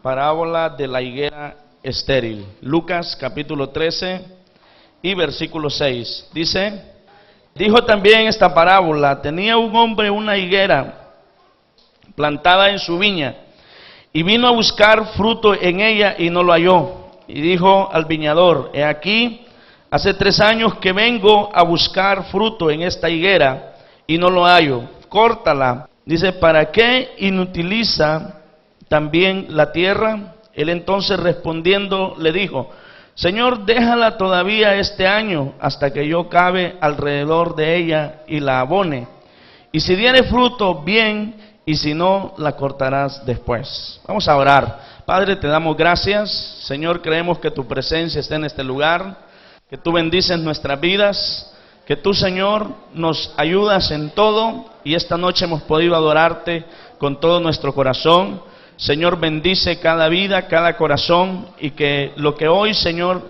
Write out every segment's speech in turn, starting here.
parábola de la higuera estéril. Lucas capítulo 13 y versículo 6. Dice: dijo también esta parábola: tenía un hombre una higuera plantada en su viña, y vino a buscar fruto en ella y no lo halló. Y dijo al viñador: he aquí, hace 3 años que vengo a buscar fruto en esta higuera y no lo hallo. Córtala. Dice: ¿para qué inutiliza también la tierra? Él entonces respondiendo le dijo: Señor, déjala todavía este año hasta que yo cabe alrededor de ella y la abone. Y si diere fruto, bien, y si no, la cortarás después. Vamos a orar. Padre, te damos gracias. Señor, creemos que tu presencia está en este lugar, que tú bendices nuestras vidas, que tú, Señor, nos ayudas en todo, y esta noche hemos podido adorarte con todo nuestro corazón. Señor, bendice cada vida, cada corazón, y que lo que hoy, Señor,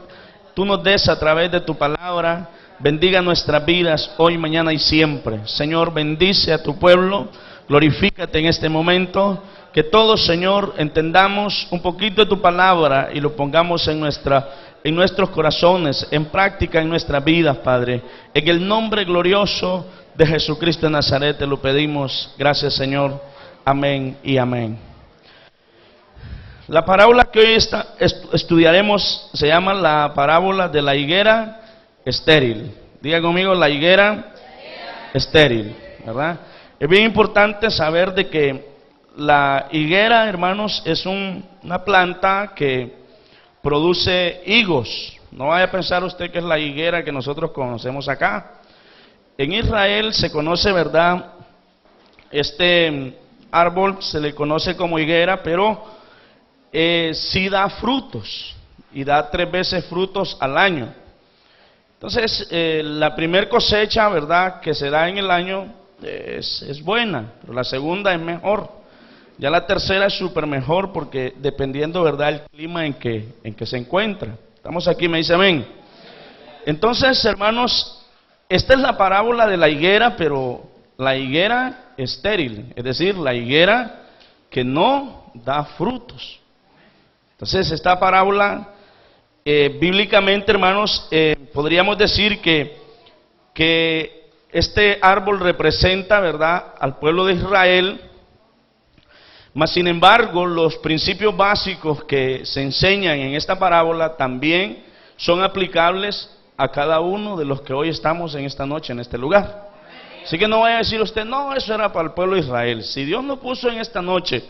tú nos des a través de tu palabra, bendiga nuestras vidas hoy, mañana y siempre. Señor, bendice a tu pueblo, glorifícate en este momento, que todos, Señor, entendamos un poquito de tu palabra y lo pongamos en nuestros corazones, en práctica en nuestras vidas, Padre. En el nombre glorioso de Jesucristo de Nazaret te lo pedimos. Gracias, Señor. Amén y amén. La parábola que hoy estudiaremos se llama la parábola de la higuera estéril. Diga conmigo: la higuera estéril, ¿verdad? Es bien importante saber de que la higuera, hermanos, es una planta que produce higos. No vaya a pensar usted que es la higuera que nosotros conocemos acá. En Israel se conoce, ¿verdad? Este árbol se le conoce como higuera, pero sí da frutos, y da 3 veces frutos al año. Entonces, la primer cosecha, ¿verdad?, que se da en el año es buena, pero la segunda es mejor. Ya la tercera es súper mejor, porque dependiendo, ¿verdad?, el clima en que se encuentra. Estamos aquí, me dice amén. Entonces, hermanos, esta es la parábola de la higuera, pero la higuera estéril, es decir, la higuera que no da frutos. Entonces, esta parábola, bíblicamente, hermanos, podríamos decir que este árbol representa, ¿verdad?, al pueblo de Israel. Mas, sin embargo, los principios básicos que se enseñan en esta parábola también son aplicables a cada uno de los que hoy estamos en esta noche en este lugar. Así que no vaya a decir usted: no, eso era para el pueblo de Israel. Si Dios nos puso en esta noche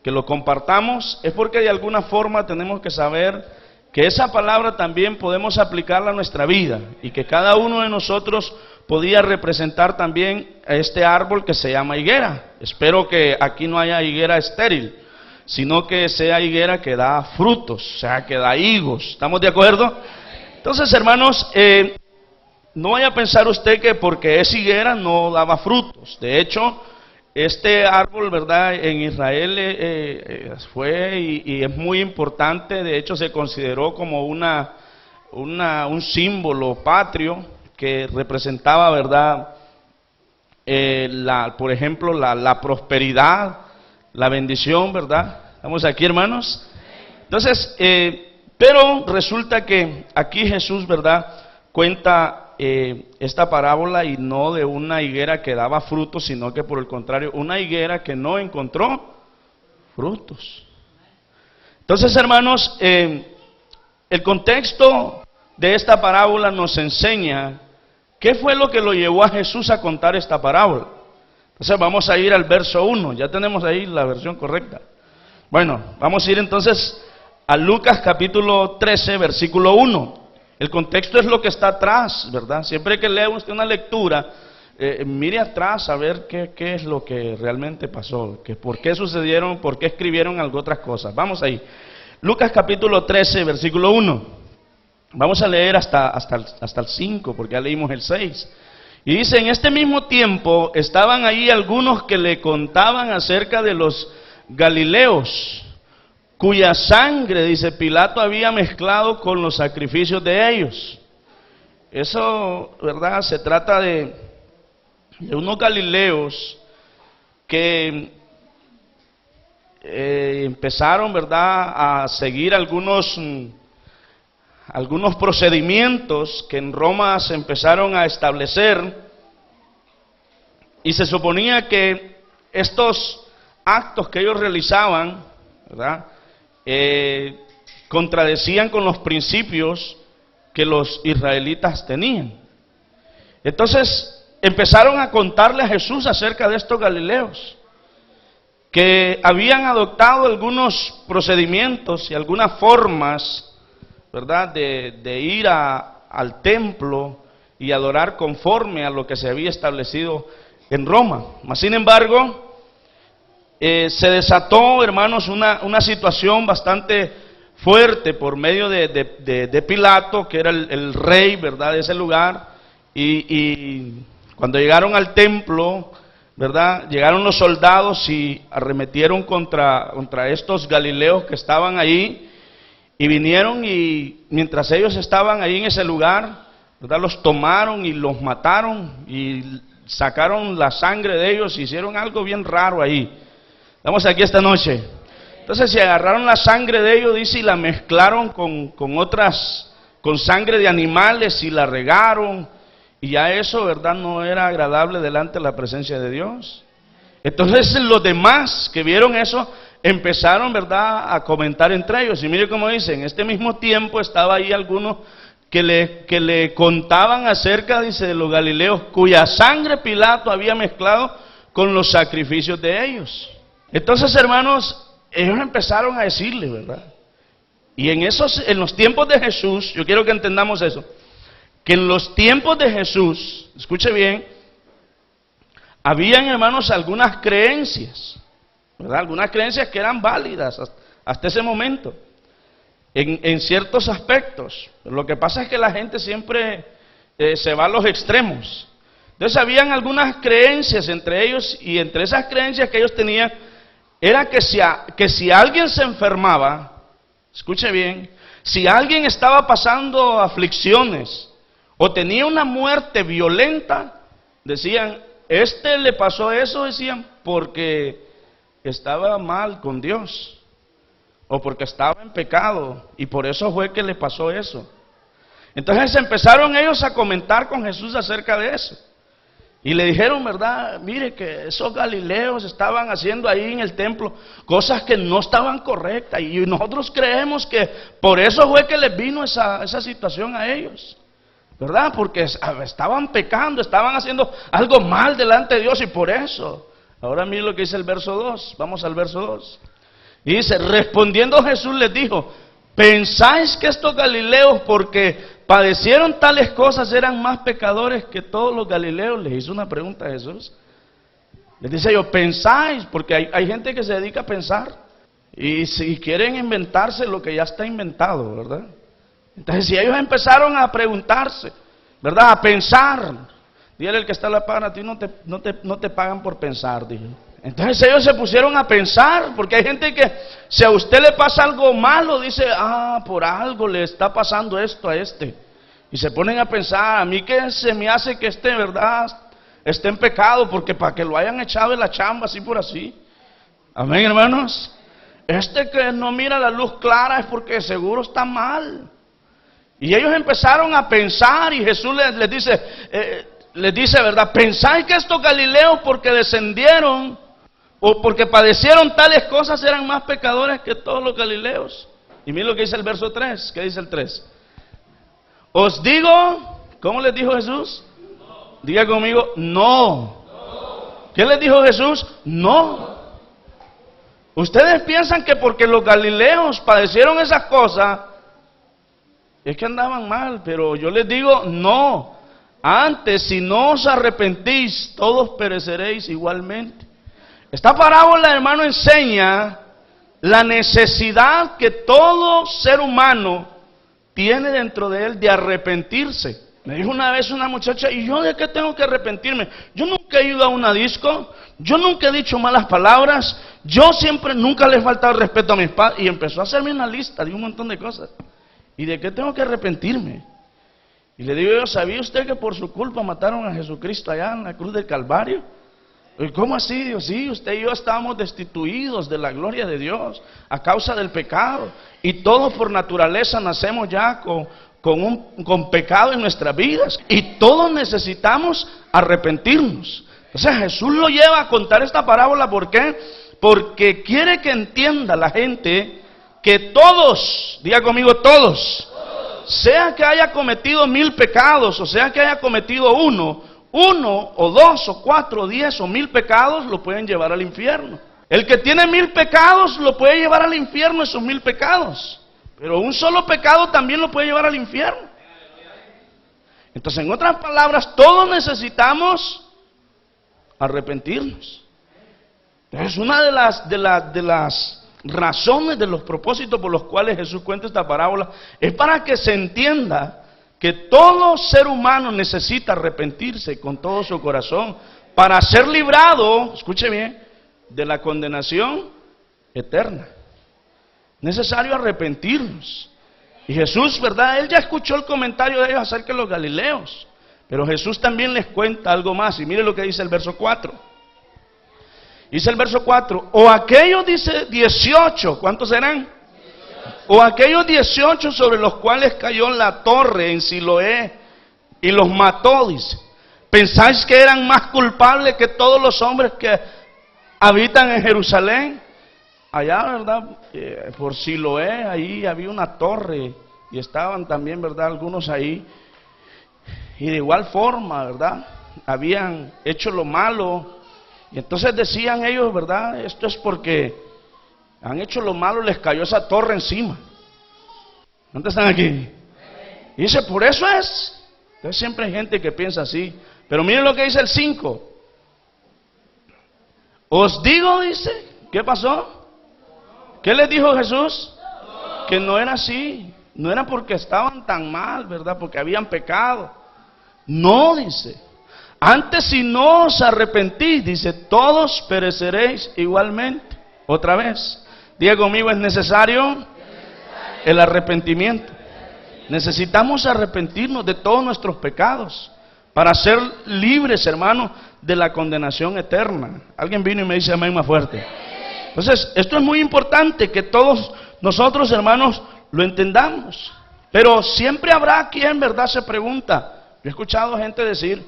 que lo compartamos, es porque de alguna forma tenemos que saber que esa palabra también podemos aplicarla a nuestra vida, y que cada uno de nosotros podía representar también a este árbol que se llama higuera. Espero que aquí no haya higuera estéril, sino que sea higuera que da frutos, o sea, que da higos. ¿Estamos de acuerdo? Entonces, hermanos, no vaya a pensar usted que porque es higuera no daba frutos. De hecho, este árbol, ¿verdad?, en Israel fue y es muy importante. De hecho, se consideró como un símbolo patrio que representaba, ¿verdad?, por ejemplo, la prosperidad, la bendición, ¿verdad? ¿Estamos aquí, hermanos? Entonces, pero resulta que aquí Jesús, ¿verdad?, cuenta esta parábola, y no de una higuera que daba frutos, sino que por el contrario, una higuera que no encontró frutos. Entonces, hermanos, el contexto de esta parábola nos enseña qué fue lo que lo llevó a Jesús a contar esta parábola. Entonces vamos a ir al verso 1, ya tenemos ahí la versión correcta. Bueno, vamos a ir entonces a Lucas capítulo 13, versículo 1. El contexto es lo que está atrás, ¿verdad? Siempre que lea usted una lectura, mire atrás a ver qué es lo que realmente pasó, por qué sucedieron, por qué escribieron algo otras cosas. Vamos ahí. Lucas capítulo 13, versículo 1. Vamos a leer hasta el 5, porque ya leímos el 6. Y dice: en este mismo tiempo estaban ahí algunos que le contaban acerca de los galileos, cuya sangre, dice, Pilato había mezclado con los sacrificios de ellos. Eso, ¿verdad?, se trata de unos galileos que empezaron, ¿verdad?, a seguir algunos procedimientos que en Roma se empezaron a establecer, y se suponía que estos actos que ellos realizaban, ¿verdad?, contradecían con los principios que los israelitas tenían. Entonces empezaron a contarle a Jesús acerca de estos galileos, que habían adoptado algunos procedimientos y algunas formas, ¿verdad?, de ir al templo y adorar conforme a lo que se había establecido en Roma. Mas, sin embargo, se desató, hermanos, una situación bastante fuerte por medio de Pilato, que era el rey, ¿verdad?, de ese lugar, y cuando llegaron al templo, ¿verdad?, llegaron los soldados y arremetieron contra estos galileos que estaban ahí, y vinieron, y mientras ellos estaban ahí en ese lugar, ¿verdad?, los tomaron y los mataron, y sacaron la sangre de ellos, hicieron algo bien raro ahí. Estamos aquí esta noche. Entonces se agarraron la sangre de ellos, dice, y la mezclaron con sangre de animales, y la regaron, y ya eso, ¿verdad?, no era agradable delante de la presencia de Dios. Entonces los demás que vieron eso empezaron, ¿verdad?, a comentar entre ellos, y mire cómo dicen, en este mismo tiempo estaba ahí algunos que le contaban acerca, dice, de los galileos cuya sangre Pilato había mezclado con los sacrificios de ellos. Entonces, hermanos, ellos empezaron a decirle, ¿verdad? Y en los tiempos de Jesús, yo quiero que entendamos eso, que en los tiempos de Jesús, escuche bien, habían, hermanos, algunas creencias, ¿verdad?, algunas creencias que eran válidas hasta ese momento, en ciertos aspectos. Lo que pasa es que la gente siempre se va a los extremos. Entonces habían algunas creencias entre ellos, y entre esas creencias que ellos tenían, era que si alguien se enfermaba, escuche bien, si alguien estaba pasando aflicciones o tenía una muerte violenta, decían, le pasó eso, decían, porque estaba mal con Dios, o porque estaba en pecado, y por eso fue que le pasó eso. Entonces empezaron ellos a comentar con Jesús acerca de eso. Y le dijeron, ¿verdad?, mire que esos galileos estaban haciendo ahí en el templo cosas que no estaban correctas, y nosotros creemos que por eso fue que les vino esa situación a ellos, ¿verdad?, porque estaban pecando, estaban haciendo algo mal delante de Dios, y por eso. Ahora mire lo que dice el verso 2, vamos al verso 2. Y dice, respondiendo Jesús les dijo, ¿pensáis que estos galileos, porque padecieron tales cosas, eran más pecadores que todos los galileos? Les hizo una pregunta a Jesús. Les dice yo, ¿pensáis? Porque hay gente que se dedica a pensar, y si quieren inventarse lo que ya está inventado, ¿verdad? Entonces si ellos empezaron a preguntarse, ¿verdad?, a pensar, dígale el que está a la par, a ti no te pagan por pensar, dije. Entonces ellos se pusieron a pensar, porque hay gente que si a usted le pasa algo malo, dice, por algo le está pasando esto a este. Y se ponen a pensar, a mí que se me hace que ¿verdad?, esté en pecado, porque para que lo hayan echado de la chamba, así por así. Amén, hermanos. Que no mira la luz clara es porque seguro está mal. Y ellos empezaron a pensar, y Jesús les dice, ¿verdad?, ¿pensáis que estos galileos, porque descendieron o porque padecieron tales cosas, eran más pecadores que todos los galileos? Y miren lo que dice el verso 3. ¿Qué dice el 3? Os digo, ¿cómo les dijo Jesús? No. Diga conmigo, no. No. ¿Qué les dijo Jesús? No. Ustedes piensan que porque los galileos padecieron esas cosas, es que andaban mal, pero yo les digo, no. Antes, si no os arrepentís, todos pereceréis igualmente. Esta parábola, hermano, enseña la necesidad que todo ser humano tiene dentro de él de arrepentirse. Me dijo una vez una muchacha, ¿y yo de qué tengo que arrepentirme? Yo nunca he ido a una disco, yo nunca he dicho malas palabras, yo nunca le he faltado el respeto a mis padres. Y empezó a hacerme una lista de un montón de cosas. ¿Y de qué tengo que arrepentirme? Y le digo yo, ¿sabía usted que por su culpa mataron a Jesucristo allá en la cruz del Calvario? ¿Cómo así, Dios? Sí, usted y yo estábamos destituidos de la gloria de Dios a causa del pecado. Y todos por naturaleza nacemos ya con pecado en nuestras vidas. Y todos necesitamos arrepentirnos. O sea, Jesús lo lleva a contar esta parábola. ¿Por qué? Porque quiere que entienda la gente que todos, diga conmigo todos, sea que haya cometido 1000 pecados, o sea que haya cometido uno o 2 o 4 o 10 o 1000 pecados, lo pueden llevar al infierno. El que tiene 1000 pecados lo puede llevar al infierno, esos 1000 pecados. Pero un solo pecado también lo puede llevar al infierno. Entonces, en otras palabras, todos necesitamos arrepentirnos. Es una de las razones, de los propósitos por los cuales Jesús cuenta esta parábola, es para que se entienda que todo ser humano necesita arrepentirse con todo su corazón para ser librado, escuche bien, de la condenación eterna. Necesario arrepentirnos. Y Jesús, ¿verdad? Él ya escuchó el comentario de ellos acerca de los galileos, pero Jesús también les cuenta algo más. Y mire lo que dice el verso 4. Dice el verso 4, o aquellos, dice 18, ¿cuántos serán? O aquellos 18 sobre los cuales cayó la torre en Siloé y los mató, dice. ¿Pensáis que eran más culpables que todos los hombres que habitan en Jerusalén? Allá, ¿verdad? Por Siloé, ahí había una torre y estaban también, ¿verdad? Algunos ahí. Y de igual forma, ¿verdad? Habían hecho lo malo. Y entonces decían ellos, ¿verdad? Esto es porque han hecho lo malo, les cayó esa torre encima. ¿Dónde están aquí? Y dice, por eso es. Entonces siempre hay gente que piensa así. Pero miren lo que dice el 5. Os digo, dice, ¿qué pasó? ¿Qué les dijo Jesús? Que no era así. No era porque estaban tan mal, ¿verdad? Porque habían pecado. No, dice. Antes, si no os arrepentís, dice, todos pereceréis igualmente. Otra vez. Diga conmigo, es necesario el arrepentimiento. Necesitamos arrepentirnos de todos nuestros pecados para ser libres, hermanos, de la condenación eterna. Alguien vino y me dice amén más fuerte. Entonces, esto es muy importante que todos nosotros, hermanos, lo entendamos. Pero siempre habrá quien, ¿verdad?, se pregunta. Yo he escuchado gente decir,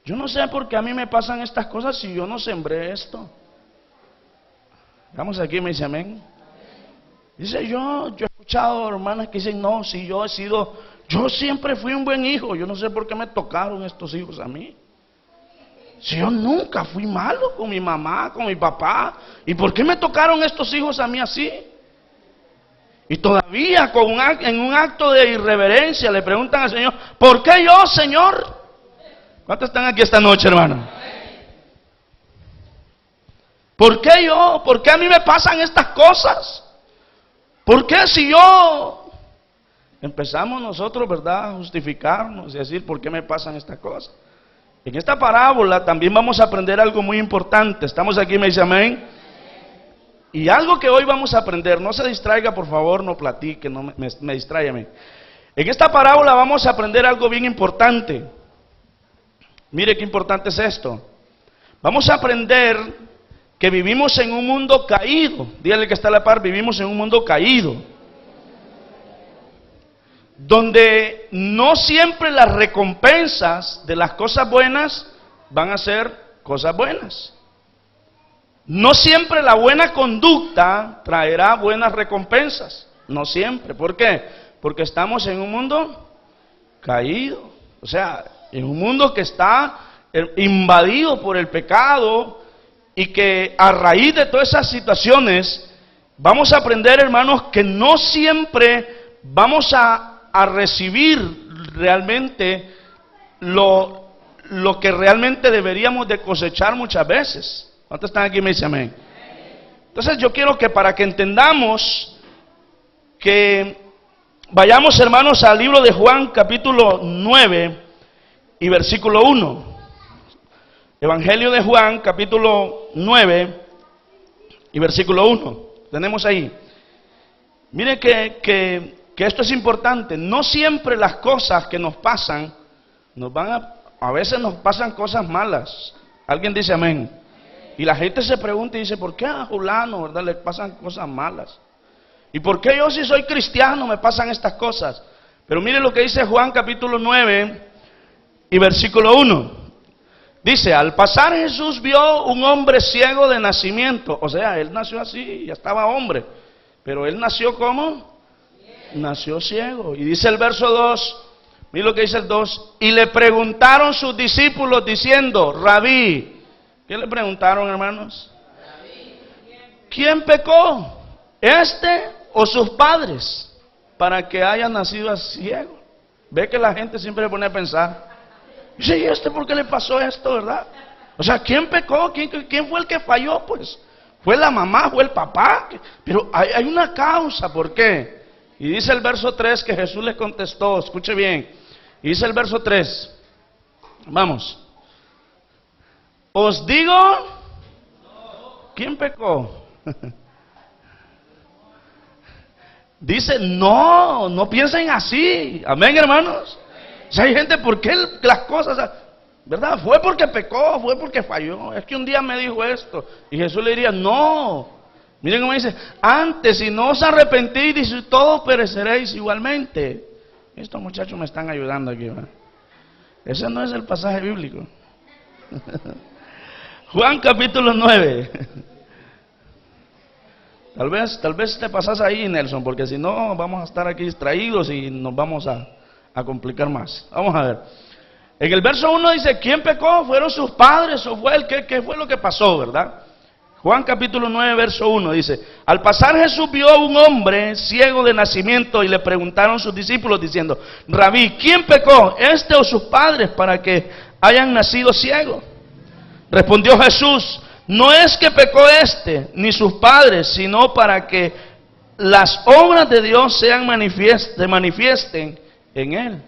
yo no sé por qué a mí me pasan estas cosas si yo no sembré esto. Vamos aquí, me dice amén. Dice, yo he escuchado hermanas que dicen, no, si yo siempre fui un buen hijo, yo no sé por qué me tocaron estos hijos a mí. Si yo nunca fui malo con mi mamá, con mi papá, ¿y por qué me tocaron estos hijos a mí así? Y todavía en un acto de irreverencia le preguntan al Señor, ¿por qué yo, Señor? ¿Cuántos están aquí esta noche, hermano? ¿Por qué yo? ¿Por qué a mí me pasan estas cosas? ¿Por qué si yo? Empezamos nosotros, ¿verdad?, a justificarnos y decir, ¿por qué me pasan estas cosas? En esta parábola también vamos a aprender algo muy importante. ¿Estamos aquí? Me dice amén. Y algo que hoy vamos a aprender, no se distraiga por favor, no platique, no me distraiga a mí. En esta parábola vamos a aprender algo bien importante. Mire qué importante es esto. Vamos a aprender que vivimos en un mundo caído. Dígale que está a la par, vivimos en un mundo caído. Donde no siempre las recompensas de las cosas buenas van a ser cosas buenas. No siempre la buena conducta traerá buenas recompensas. No siempre. ¿Por qué? Porque estamos en un mundo caído. O sea, en un mundo que está invadido por el pecado y que a raíz de todas esas situaciones vamos a aprender, hermanos, que no siempre vamos a recibir realmente lo que realmente deberíamos de cosechar muchas veces. ¿Cuántos están aquí? Me dicen amén. Entonces yo quiero que para que entendamos, que vayamos, hermanos, al libro de Juan capítulo 9 y versículo 1. Evangelio de Juan capítulo 9 y versículo 1. Tenemos ahí. Mire que esto es importante. No siempre las cosas que nos pasan, a veces nos pasan cosas malas. ¿Alguien dice amén? Y la gente se pregunta y dice, ¿por qué a fulano, verdad, le pasan cosas malas? ¿Y por qué yo, si soy cristiano, me pasan estas cosas? Pero mire lo que dice Juan capítulo 9 y versículo 1. Dice, al pasar Jesús vio un hombre ciego de nacimiento. O sea, él nació así, ya estaba hombre. Pero él nació ¿cómo? Nació ciego. Y dice el verso 2, mire lo que dice el 2. Y le preguntaron sus discípulos diciendo, Rabí. ¿Qué le preguntaron, hermanos? ¿Quién pecó? ¿Este o sus padres? Para que haya nacido así ciego. Ve que la gente siempre se pone a pensar, dice, ¿y este por qué le pasó esto, verdad? O sea, ¿quién pecó? ¿Quién fue el que falló? Pues, ¿fue la mamá? ¿Fue el papá? Pero hay una causa, ¿por qué? Y dice el verso 3 que Jesús les contestó, escuche bien. Y dice el verso 3, vamos. Os digo, ¿quién pecó? Dice, no piensen así. Amén, hermanos. O sea, hay gente, ¿por qué las cosas, verdad? Fue porque pecó, fue porque falló. Es que un día me dijo esto. Y Jesús le diría, no. Miren cómo dice, antes, si no os arrepentís, dice, todos pereceréis igualmente. Estos muchachos me están ayudando aquí, ¿verdad? Ese no es el pasaje bíblico. Juan capítulo 9. Tal vez te pasas ahí, Nelson, porque si no vamos a estar aquí distraídos y nos vamos a complicar más. Vamos a ver. En el verso 1 dice, ¿quién pecó? ¿Fueron sus padres o fue él? ¿Qué fue lo que pasó, verdad? Juan capítulo 9, verso 1 dice, al pasar Jesús vio a un hombre ciego de nacimiento y le preguntaron sus discípulos diciendo, Rabí, ¿quién pecó? ¿Este o sus padres para que hayan nacido ciegos? Respondió Jesús, no es que pecó este ni sus padres, sino para que las obras de Dios se manifiesten en él.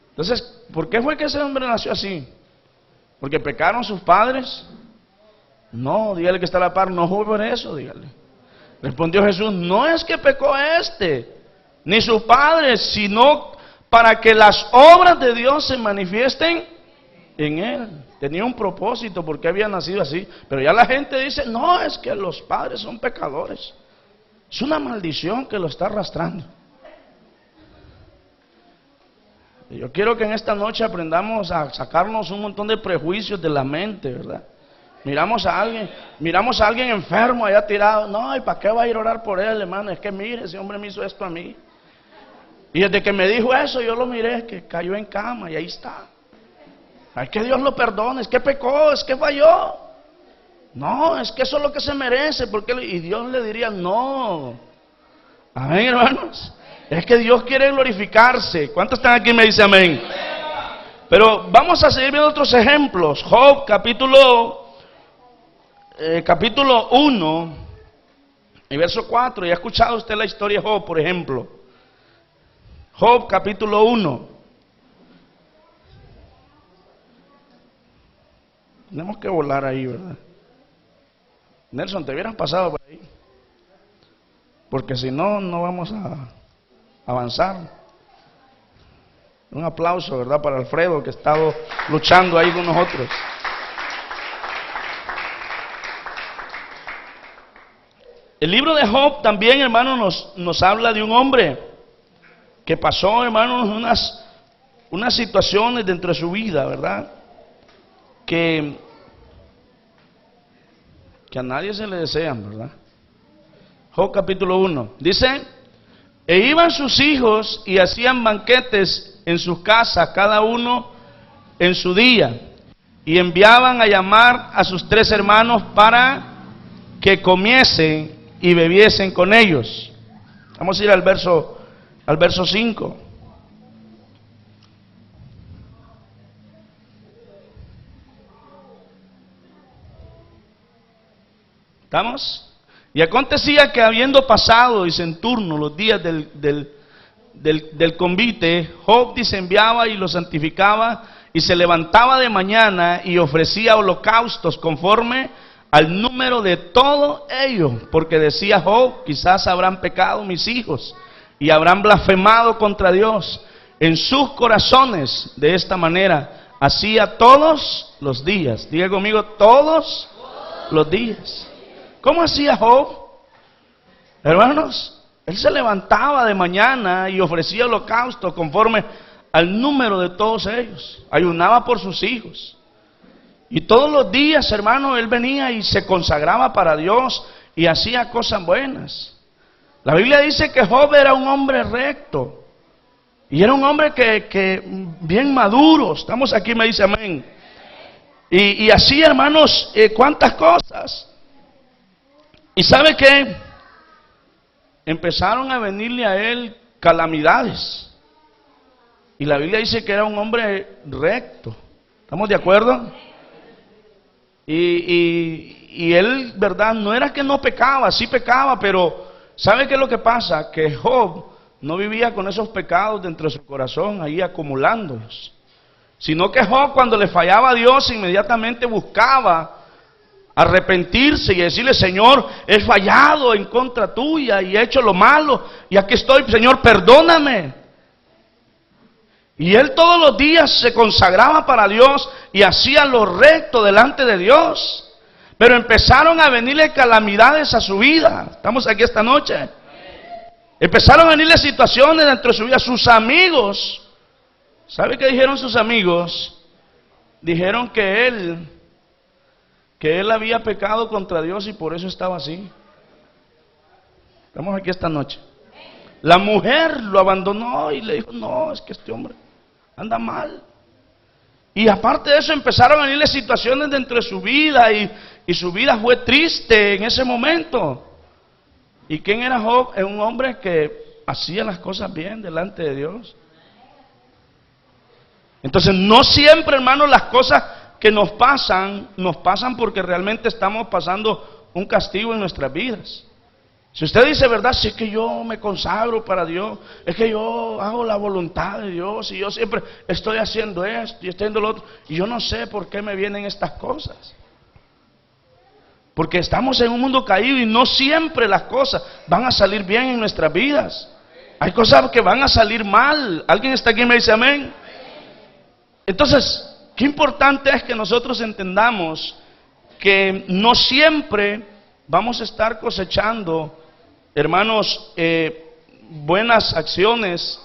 Entonces, ¿por qué fue que ese hombre nació así? ¿Porque pecaron sus padres? No, dígale que está a la par, no fue por eso, dígale. Respondió Jesús, no es que pecó este ni sus padres, sino para que las obras de Dios se manifiesten en él. Tenía un propósito porque había nacido así. Pero ya la gente dice, no, es que los padres son pecadores. Es una maldición que lo está arrastrando. Y yo quiero que en esta noche aprendamos a sacarnos un montón de prejuicios de la mente, ¿verdad? Miramos a alguien enfermo allá tirado. No, ¿y para qué va a ir a orar por él, hermano? Es que mire, ese hombre me hizo esto a mí. Y desde que me dijo eso, yo lo miré, que cayó en cama y ahí está. Ay, que Dios lo perdone, es que pecó, es que falló. No, es que eso es lo que se merece. Y Dios le diría, no. Amén, hermanos. Es que Dios quiere glorificarse. ¿Cuántos están aquí y me dicen amén? Pero vamos a seguir viendo otros ejemplos. Job, capítulo 1, y verso 4. ¿Ya ha escuchado usted la historia de Job, por ejemplo? Job, capítulo 1. Tenemos que volar ahí, ¿verdad? Nelson, te hubieras pasado por ahí. Porque si no, no vamos a avanzar. Un aplauso, ¿verdad? Para Alfredo, que ha estado luchando ahí con nosotros. El libro de Job también, hermanos, nos habla de un hombre que pasó, hermanos, unas situaciones dentro de su vida, ¿verdad? Que a nadie se le desean, ¿verdad? Job capítulo 1 dice, e iban sus hijos y hacían banquetes en sus casas, cada uno en su día, y enviaban a llamar a sus 3 hermanos para que comiesen y bebiesen con ellos. Vamos a ir al verso 5. ¿Estamos? Y acontecía que habiendo pasado y en turno los días del convite, Job enviaba y lo santificaba y se levantaba de mañana y ofrecía holocaustos conforme al número de todo ello, porque decía Job, quizás habrán pecado mis hijos y habrán blasfemado contra Dios en sus corazones. De esta manera hacía todos los días. Diga conmigo, todos los días. ¿Cómo hacía Job? Hermanos, él se levantaba de mañana y ofrecía holocausto conforme al número de todos ellos. Ayunaba por sus hijos. Y todos los días, hermano, él venía y se consagraba para Dios y hacía cosas buenas. La Biblia dice que Job era un hombre recto. Y era un hombre que bien maduro. Estamos aquí, me dice amén. Y así, hermanos, cuántas cosas. ¿Y sabe qué? Empezaron a venirle a él calamidades. Y la Biblia dice que era un hombre recto. ¿Estamos de acuerdo? Y él, ¿verdad? No era que no pecaba, sí pecaba, pero ¿sabe qué es lo que pasa? Que Job no vivía con esos pecados dentro de su corazón, ahí acumulándolos. Sino que Job, cuando le fallaba a Dios, inmediatamente buscaba arrepentirse y decirle: Señor, he fallado en contra tuya y he hecho lo malo, y aquí estoy, Señor, perdóname. Y él todos los días se consagraba para Dios y hacía lo recto delante de Dios. Pero empezaron a venirle calamidades a su vida. Estamos aquí esta noche. Empezaron a venirle situaciones dentro de su vida. Sus amigos, ¿sabe qué dijeron sus amigos? Dijeron que él había pecado contra Dios y por eso estaba así. Estamos aquí esta noche. La mujer lo abandonó y le dijo: no, es que este hombre anda mal. Y aparte de eso empezaron a venirle situaciones dentro de su vida y su vida fue triste en ese momento. ¿Y quién era Job? Es un hombre que hacía las cosas bien delante de Dios. Entonces no siempre, hermanos, las cosas que nos pasan porque realmente estamos pasando un castigo en nuestras vidas. Si usted dice: verdad, si es que yo me consagro para Dios, es que yo hago la voluntad de Dios y yo siempre estoy haciendo esto y estoy haciendo lo otro, y yo no sé por qué me vienen estas cosas. Porque estamos en un mundo caído y no siempre las cosas van a salir bien en nuestras vidas. Hay cosas que van a salir mal. ¿Alguien está aquí y me dice amén? Entonces, qué importante es que nosotros entendamos que no siempre vamos a estar cosechando, hermanos, buenas acciones,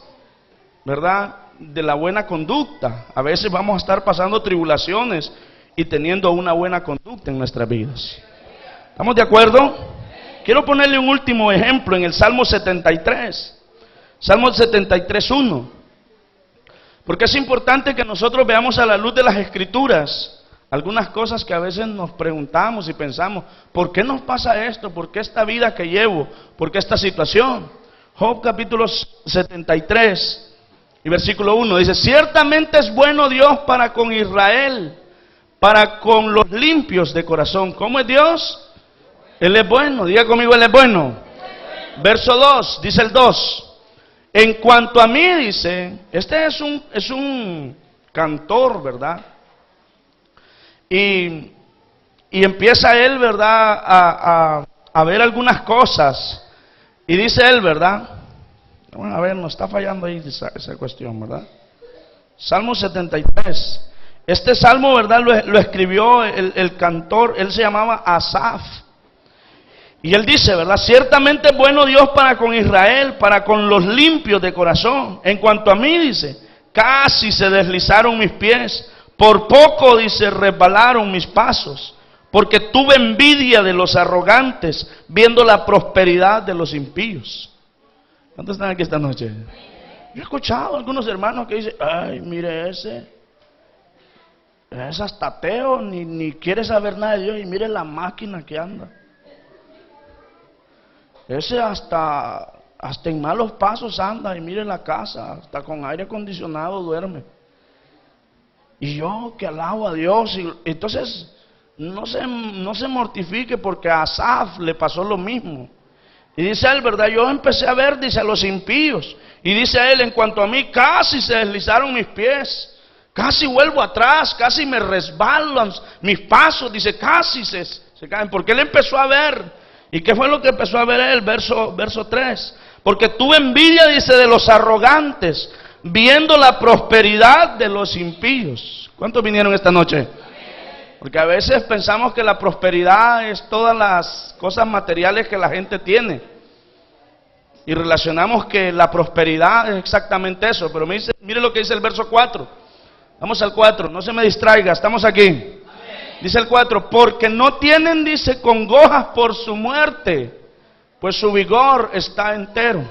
¿verdad? De la buena conducta. A veces vamos a estar pasando tribulaciones y teniendo una buena conducta en nuestras vidas. ¿Estamos de acuerdo? Quiero ponerle un último ejemplo en el Salmo 73. Salmo 73:1. Porque es importante que nosotros veamos a la luz de las Escrituras algunas cosas que a veces nos preguntamos y pensamos: ¿por qué nos pasa esto? ¿Por qué esta vida que llevo? ¿Por qué esta situación? Job capítulo 73 y versículo 1 dice: ciertamente es bueno Dios para con Israel, para con los limpios de corazón. ¿Cómo es Dios? Él es bueno. Diga conmigo: Él es bueno. Verso 2, dice el 2. En cuanto a mí, dice, este es un cantor, ¿verdad? Y empieza él, ¿verdad?, a ver algunas cosas. Y dice él, ¿verdad? Bueno, a ver, nos está fallando ahí esa cuestión, ¿verdad? Salmo 73. Este salmo, ¿verdad?, lo escribió el cantor, él se llamaba Asaf. Y él dice, ¿verdad? Ciertamente es bueno Dios para con Israel, para con los limpios de corazón. En cuanto a mí, dice, casi se deslizaron mis pies. Por poco, dice, resbalaron mis pasos, porque tuve envidia de los arrogantes, viendo la prosperidad de los impíos. ¿Cuántos están aquí esta noche? Yo he escuchado a algunos hermanos que dicen: ay, mire ese es hasta ateo, ni quiere saber nada de Dios, y mire la máquina que anda. Ese hasta en malos pasos anda, y mire la casa, hasta con aire acondicionado duerme. Y yo que alabo a Dios, y entonces no se mortifique, porque a Asaf le pasó lo mismo. Y dice él, ¿verdad? Yo empecé a ver, dice, a los impíos, y dice él: en cuanto a mí, casi se deslizaron mis pies, casi vuelvo atrás, casi me resbalan mis pasos, dice, casi se caen, porque él empezó a ver. ¿Y qué fue lo que empezó a ver él? Verso 3. Porque tuve envidia, dice, de los arrogantes, viendo la prosperidad de los impíos. ¿Cuántos vinieron esta noche? Porque a veces pensamos que la prosperidad es todas las cosas materiales que la gente tiene. Y relacionamos que la prosperidad es exactamente eso. Pero mire lo que dice el verso 4. Vamos al 4, no se me distraiga, estamos aquí. Dice el 4, porque no tienen, dice, congojas por su muerte, pues su vigor está entero.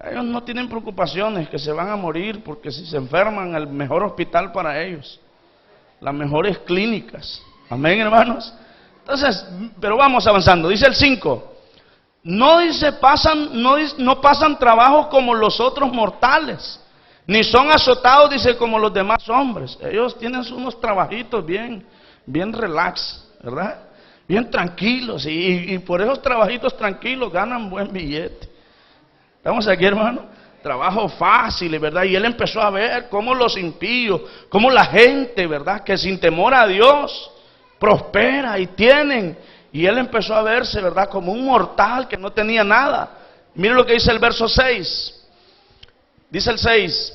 Ellos no tienen preocupaciones que se van a morir, porque si se enferman, el mejor hospital para ellos, las mejores clínicas. Amén, hermanos. Entonces, pero vamos avanzando. Dice el 5, no pasan trabajo como los otros mortales, ni son azotados, dice, como los demás hombres. Ellos tienen unos trabajitos bien relax, ¿verdad? Bien tranquilos, y por esos trabajitos tranquilos ganan buen billete. Estamos aquí, hermano. Trabajo fácil, ¿verdad? Y él empezó a ver cómo los impíos, cómo la gente, ¿verdad?, que sin temor a Dios prospera y tienen. Y él empezó a verse, ¿verdad?, como un mortal que no tenía nada. Mire lo que dice el verso 6. Dice el 6.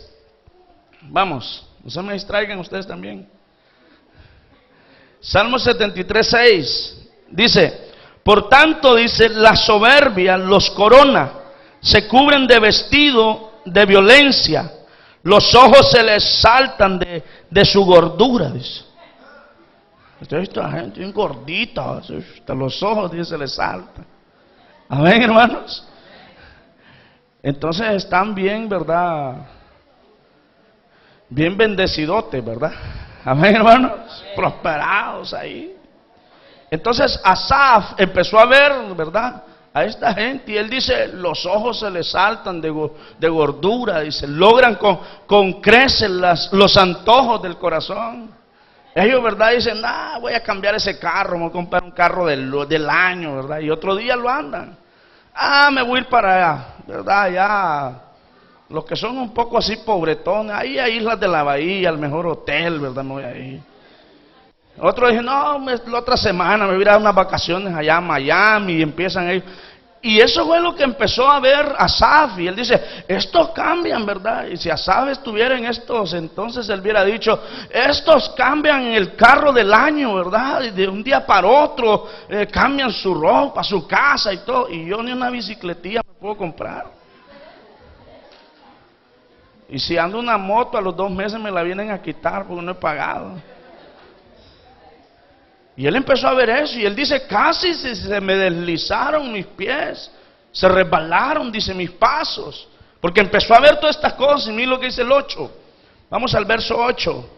Vamos, no se me distraigan ustedes también. Salmo 73, 6. Dice, por tanto, dice, la soberbia los corona, se cubren de vestido de violencia, los ojos se les saltan de su gordura, dice. Usted ha visto a la gente bien gordita, hasta los ojos, dice, se les saltan. Amén, hermanos. Entonces están bien, ¿verdad?, bien bendecidotes, ¿verdad? Amén, hermanos. Prosperados ahí. Entonces Asaf empezó a ver, ¿verdad?, a esta gente, y él dice, los ojos se les saltan de gordura, dice, logran con creces los antojos del corazón. Ellos, ¿verdad?, dicen, voy a cambiar ese carro, voy a comprar un carro del año, ¿verdad? Y otro día lo andan. Me voy a ir para allá, ¿verdad? Ya, los que son un poco así pobretones, ahí a Islas de la Bahía, al mejor hotel, ¿verdad? Me voy a ir. Otros dicen, no, la otra semana me voy a ir a unas vacaciones allá a Miami, y empiezan ellos. Y eso fue lo que empezó a ver Asaf, y él dice, estos cambian, ¿verdad? Y si Asaf estuviera en estos, entonces él hubiera dicho, estos cambian el carro del año, ¿verdad? Y de un día para otro cambian su ropa, su casa y todo, y yo ni una bicicletilla me puedo comprar. Y si ando una moto, a los 2 meses me la vienen a quitar porque no he pagado. Y él empezó a ver eso, y él dice, casi se me deslizaron mis pies, se resbalaron, dice, mis pasos, porque empezó a ver todas estas cosas. Y mira lo que dice el 8, vamos al verso 8,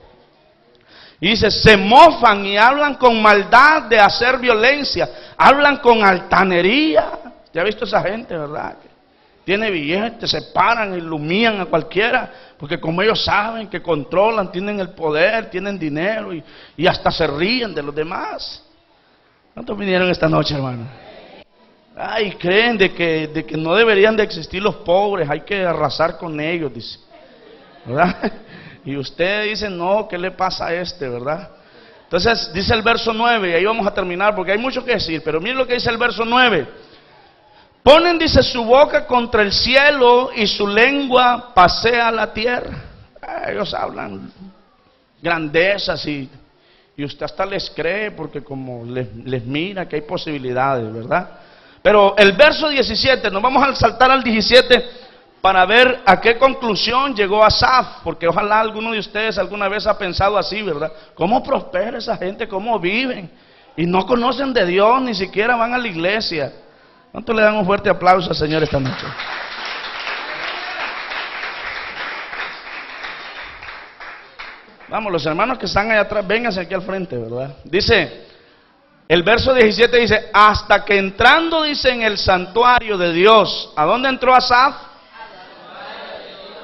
y dice, se mofan y hablan con maldad de hacer violencia, hablan con altanería. ¿Ya ha visto esa gente, verdad? Tiene billetes, se paran, iluminan a cualquiera, porque como ellos saben que controlan, tienen el poder, tienen dinero, y hasta se ríen de los demás. ¿Cuántos vinieron esta noche, hermano? Creen de que no deberían de existir los pobres, hay que arrasar con ellos, dice, ¿verdad? Y usted dice, no, ¿qué le pasa a este, verdad? Entonces dice el verso 9, y ahí vamos a terminar porque hay mucho que decir, pero miren lo que dice el verso 9. Ponen, dice, su boca contra el cielo y su lengua pasea la tierra. Ellos hablan grandezas y usted hasta les cree porque como les mira que hay posibilidades, ¿verdad? Pero el verso 17, nos vamos a saltar al 17 para ver a qué conclusión llegó Asaf, porque ojalá alguno de ustedes alguna vez ha pensado así, ¿verdad? ¿Cómo prospera esa gente? ¿Cómo viven? Y no conocen de Dios, ni siquiera van a la iglesia. ¿Cuánto le dan un fuerte aplauso al Señor esta noche? Vamos, los hermanos que están allá atrás, vénganse aquí al frente, ¿verdad? Dice, el verso 17 dice, hasta que entrando, dice, en el santuario de Dios. ¿A dónde entró Asaf?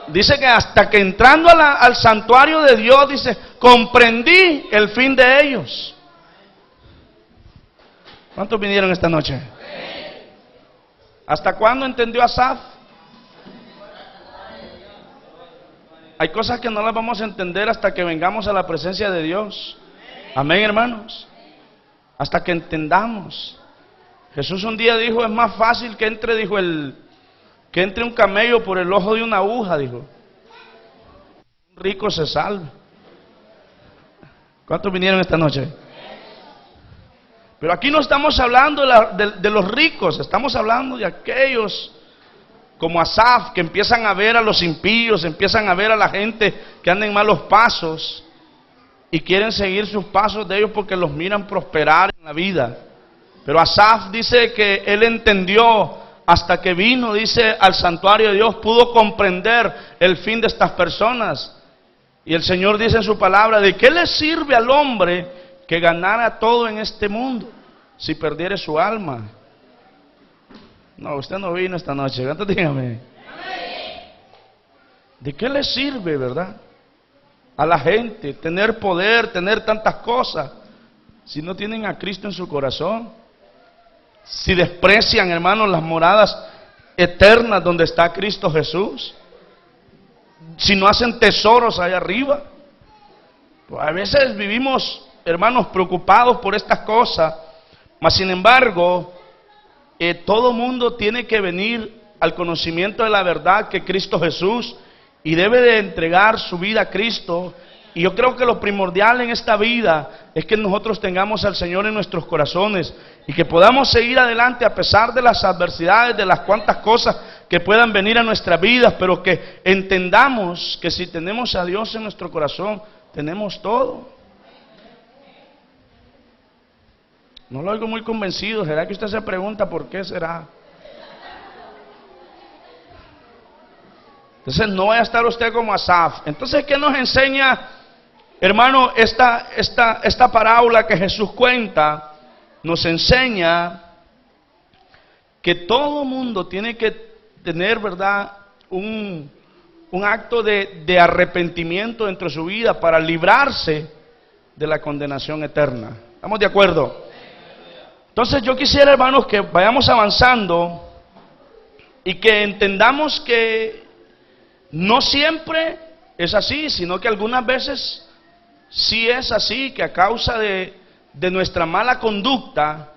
Dice que hasta que entrando al santuario de Dios, dice, comprendí el fin de ellos. ¿Cuántos vinieron esta noche? ¿Hasta cuándo entendió Asaf? Hay cosas que no las vamos a entender hasta que vengamos a la presencia de Dios. Amén, hermanos. Hasta que entendamos. Jesús un día dijo, es más fácil que entre, dijo, que entre un camello por el ojo de una aguja, dijo. Un rico se salve. ¿Cuántos vinieron esta noche? Pero aquí no estamos hablando de los ricos, estamos hablando de aquellos como Asaf, que empiezan a ver a los impíos, empiezan a ver a la gente que anda en malos pasos y quieren seguir sus pasos de ellos porque los miran prosperar en la vida. Pero Asaf dice que él entendió hasta que vino, dice, al santuario de Dios, pudo comprender el fin de estas personas. Y el Señor dice en su palabra, ¿de qué le sirve al hombre que ganara todo en este mundo si perdiere su alma? No, usted no vino esta noche, entonces dígame. ¿De qué le sirve, verdad, a la gente tener poder, tener tantas cosas, si no tienen a Cristo en su corazón? Si desprecian, hermanos, las moradas eternas donde está Cristo Jesús, si no hacen tesoros allá arriba. Pues a veces vivimos, hermanos, preocupados por estas cosas, mas sin embargo, todo mundo tiene que venir al conocimiento de la verdad que Cristo Jesús, y debe de entregar su vida a Cristo. Y yo creo que lo primordial en esta vida es que nosotros tengamos al Señor en nuestros corazones y que podamos seguir adelante a pesar de las adversidades, de las cuantas cosas que puedan venir a nuestras vidas, pero que entendamos que si tenemos a Dios en nuestro corazón, tenemos todo. No lo oigo muy convencido. ¿Será que usted se pregunta por qué será? Entonces no vaya a estar usted como Asaf. Entonces, ¿qué nos enseña, hermano, esta parábola que Jesús cuenta? Nos enseña que todo mundo tiene que tener, ¿verdad?, un acto de arrepentimiento dentro de su vida para librarse de la condenación eterna. ¿Estamos de acuerdo? Entonces yo quisiera, hermanos, que vayamos avanzando y que entendamos que no siempre es así, sino que algunas veces sí es así, que a causa de nuestra mala conducta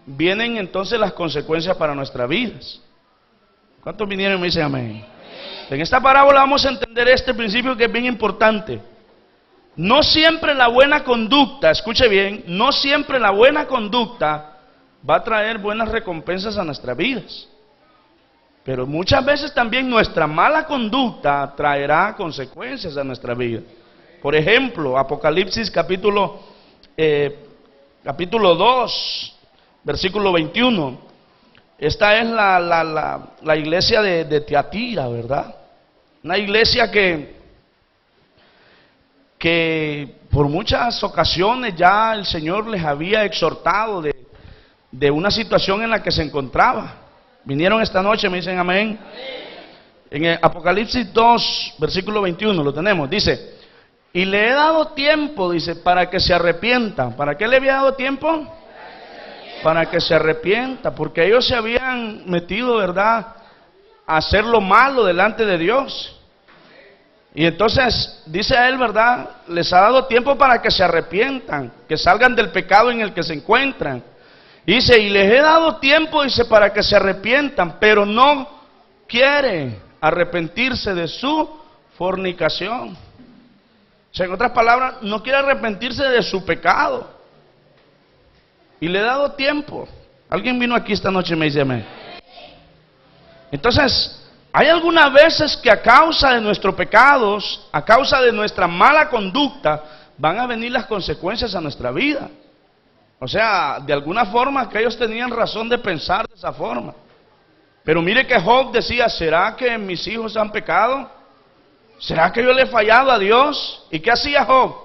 vienen entonces las consecuencias para nuestras vidas. ¿Cuántos vinieron y me dicen amén? En esta parábola vamos a entender este principio que es bien importante. No siempre la buena conducta, escuche bien, no siempre la buena conducta va a traer buenas recompensas a nuestras vidas. Pero muchas veces también nuestra mala conducta traerá consecuencias a nuestra vida. Por ejemplo, Apocalipsis capítulo 2, versículo 21. Esta es la iglesia de Tiatira, ¿verdad? Una iglesia que por muchas ocasiones ya el Señor les había exhortado de una situación en la que se encontraba. Vinieron esta noche, me dicen amén. En el Apocalipsis 2, versículo 21, lo tenemos, dice, y le he dado tiempo, dice, para que se arrepientan. ¿Para qué le había dado tiempo? Para que se arrepienta, porque ellos se habían metido, ¿verdad?, a hacer lo malo delante de Dios. Y entonces, dice a él, ¿verdad?, les ha dado tiempo para que se arrepientan, que salgan del pecado en el que se encuentran. Dice, y les he dado tiempo, dice, para que se arrepientan, pero no quieren arrepentirse de su fornicación. O sea, en otras palabras, no quiere arrepentirse de su pecado. Y le he dado tiempo. ¿Alguien vino aquí esta noche y me dice amén? Entonces, hay algunas veces que a causa de nuestros pecados, a causa de nuestra mala conducta, van a venir las consecuencias a nuestra vida. O sea, de alguna forma que ellos tenían razón de pensar de esa forma. Pero mire que Job decía, ¿será que mis hijos han pecado? ¿Será que yo le he fallado a Dios? ¿Y qué hacía Job?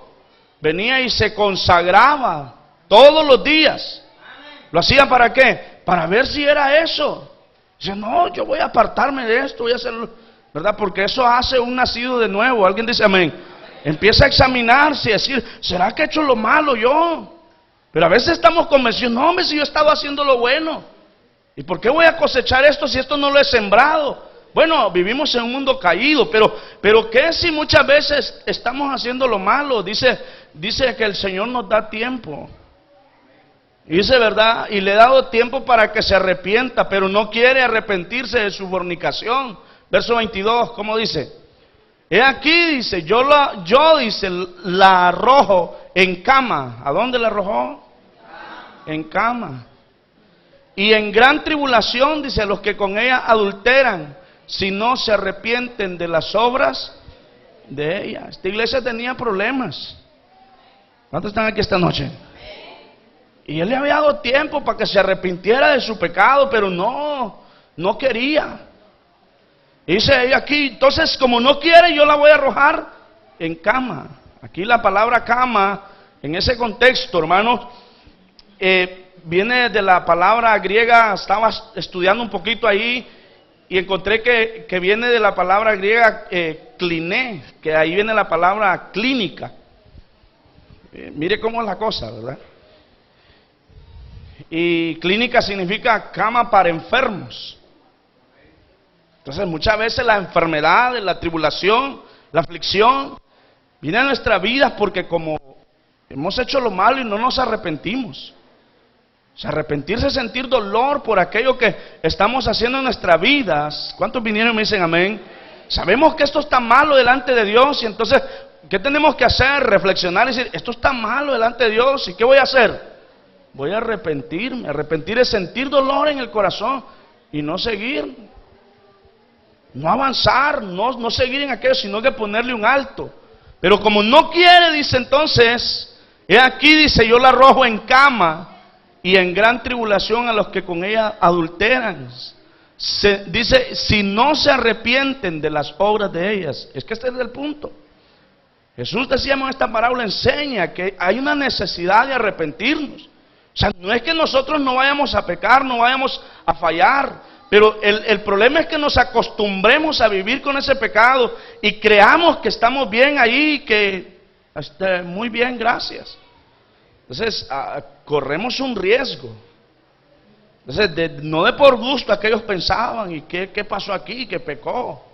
Venía y se consagraba todos los días. ¿Lo hacía para qué? Para ver si era eso. Dice, no, yo voy a apartarme de esto, voy a hacerlo, ¿verdad? Porque eso hace un nacido de nuevo. ¿Alguien dice amén? Empieza a examinarse y decir, ¿será que he hecho lo malo yo? Pero a veces estamos convencidos, no, hombre, si yo he estado haciendo lo bueno, ¿y por qué voy a cosechar esto si esto no lo he sembrado? Bueno, vivimos en un mundo caído, pero ¿qué si muchas veces estamos haciendo lo malo? Dice que el Señor nos da tiempo. Y dice, ¿verdad? Y le he dado tiempo para que se arrepienta, pero no quiere arrepentirse de su fornicación. Verso 22, ¿cómo dice? He aquí, dice, yo dice, la arrojo en cama. ¿A dónde la arrojó? En cama. Y en gran tribulación, dice, a los que con ella adulteran, si no se arrepienten de las obras de ella. Esta iglesia tenía problemas. ¿Cuántos están aquí esta noche? Y él le había dado tiempo para que se arrepintiera de su pecado, pero no quería. Y dice ella aquí, entonces como no quiere, yo la voy a arrojar en cama. Aquí la palabra cama, en ese contexto, hermanos, viene de la palabra griega. Estaba estudiando un poquito ahí y encontré que viene de la palabra griega kliné, que ahí viene la palabra clínica. Mire cómo es la cosa, ¿verdad? Y clínica significa cama para enfermos. Entonces muchas veces la enfermedad, la tribulación, la aflicción viene a nuestra vida porque como hemos hecho lo malo y no nos arrepentimos. O sea, arrepentirse es sentir dolor por aquello que estamos haciendo en nuestras vidas. ¿Cuántos vinieron y me dicen amén? Sabemos que esto está malo delante de Dios y entonces, ¿qué tenemos que hacer? Reflexionar y decir, esto está malo delante de Dios, ¿y qué voy a hacer? Voy a arrepentirme. Arrepentir es sentir dolor en el corazón y no seguir, no avanzar, no seguir en aquello, sino que ponerle un alto. Pero como no quiere, dice entonces, he aquí, dice, yo la arrojo en cama y en gran tribulación a los que con ella adulteran. Dice, si no se arrepienten de las obras de ellas. Es que este es el punto. Jesús, decíamos en esta parábola, enseña que hay una necesidad de arrepentirnos. O sea, no es que nosotros no vayamos a pecar, no vayamos a fallar, pero el problema es que nos acostumbremos a vivir con ese pecado y creamos que estamos bien ahí, que muy bien, gracias. Entonces, corremos un riesgo. Entonces, no de por gusto aquellos pensaban, ¿y qué pasó aquí? Que pecó.